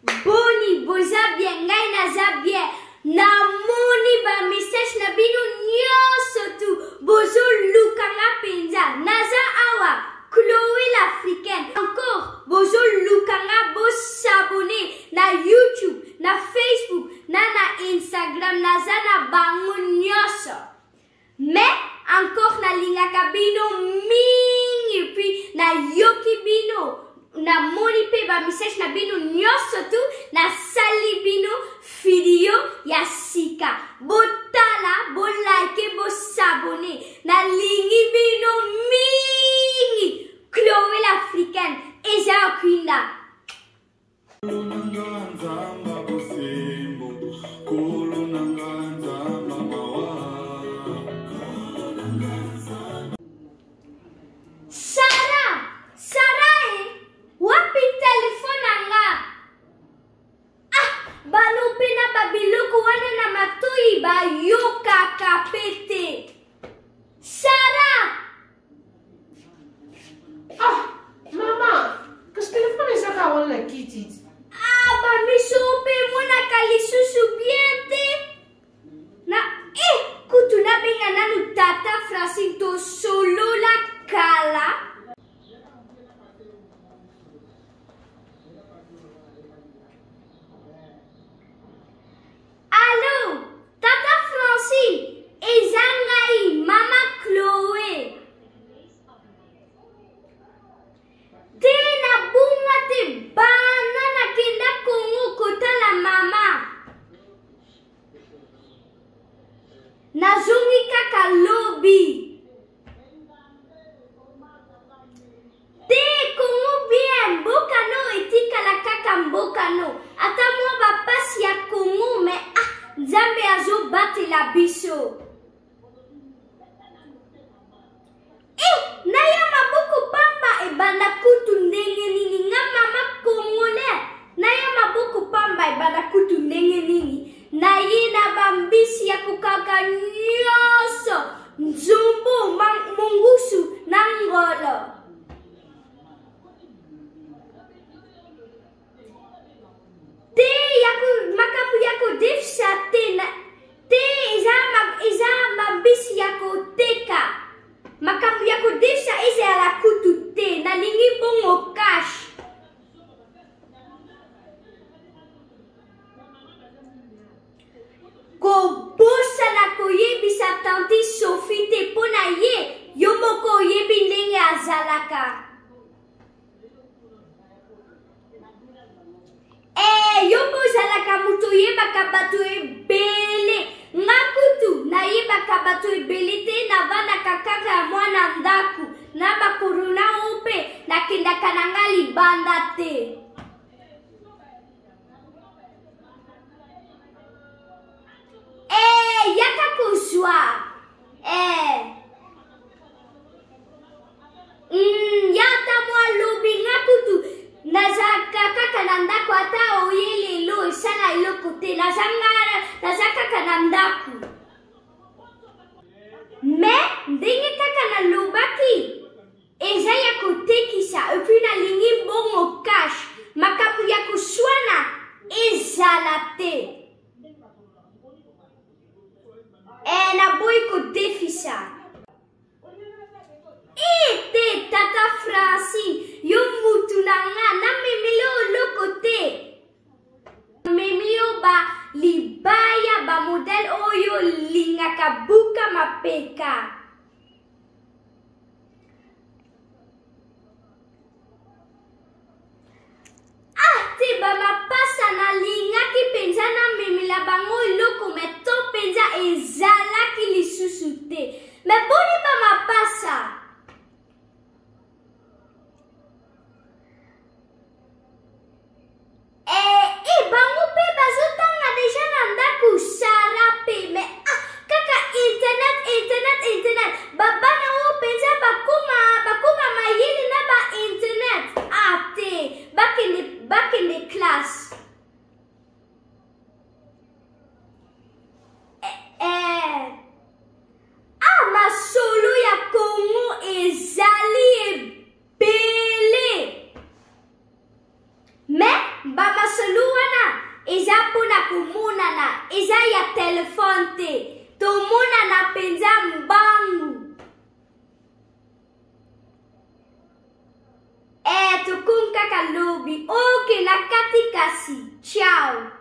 Boni, boza bien, ngai naza bien. Namoni ba message na bino nyonso tu. Bozo lukanga penza. Naza awa, Chloé l'Africaine. Encore, bozo lukanga bo s'abonner na YouTube, na Facebook, na Instagram, naza na bango nyonso. Mais encore na lingaka bino mingi puis na yoki bino. Na moni pe ba message na bino nyonso tu na sali bino video ya sika. Botala, bo like, bo s'abonner. Na lingi bino mingi. Chloé l'Africaine, Eza Okwinda. Babiloko wana na matoi ba yoka kapete. Sarah! Ah, mama, kas telefone sa ka wala kitit. Ba misope mona kalisusu biente. Na kutu na benga nanu tata Francito solo la kala. Mama Chloé. Tena bunga te banana kenda Congo kota la mama. Nazongi kaka lobby. Te Congo bien mboka no etika la kaka mboka no. Ata mwa bapasi ya Congo me Nzambe azo batela biso. Naya maboko pamba ebanda kutu ndenge nini nga mama Congolais. Naya maboko pamba ebanda kutu ndenge nini. Naye na bambisi ya kukaka nyonso. Nzumbu, mungusu, na ngolo. Te makamu yako defisa te. Te eza mabisi yako teka. Makambu yako defisa eze ya la kutu te. Nalingi bongo cash. Kobosa na koyebisa tanti Sophie te pona ye. Yo moko oyebi ndenge azalaka. Yo bozalaka mutu oyebaka bato ebele. Nga kutu nayebaka bato ebele te navandaka kaka ya mwana ndaku. Na bakorona ope nakendaka na nga libanda te. Yaka kozwa. Yata mwa lobi nga kutu. Nazaka kaka na ndako ata oye lelo esala eloko te. Naza kaka na ndako. Me ndenge kaka na lobaki eza ya kotekisa epuis nalingi bongo cash. Makambo ya koswana ezala te. Naboyi kodefisa. Te tata Francine, yo mutu na nga na memele oloko te. Memele ba libaya ba model oyo lingaka buka mapeka. Te ba mapasa na lingaki penza na memela bango eloko me to penza ezalaki lisusu te. Me boni ba mapasa. Bango pe bazotanga deja na ndaku Sara pe me kaka internet babana o penza bakoma mayele na ba internet te back in the class. Masolo ya Congo ezali ebele. Mais Baba Salua eza pona komonana, eza ya telefone te. Tomonana penza mbangu. Tokun kaka lobi. Ok, na kati kasi. Ciao.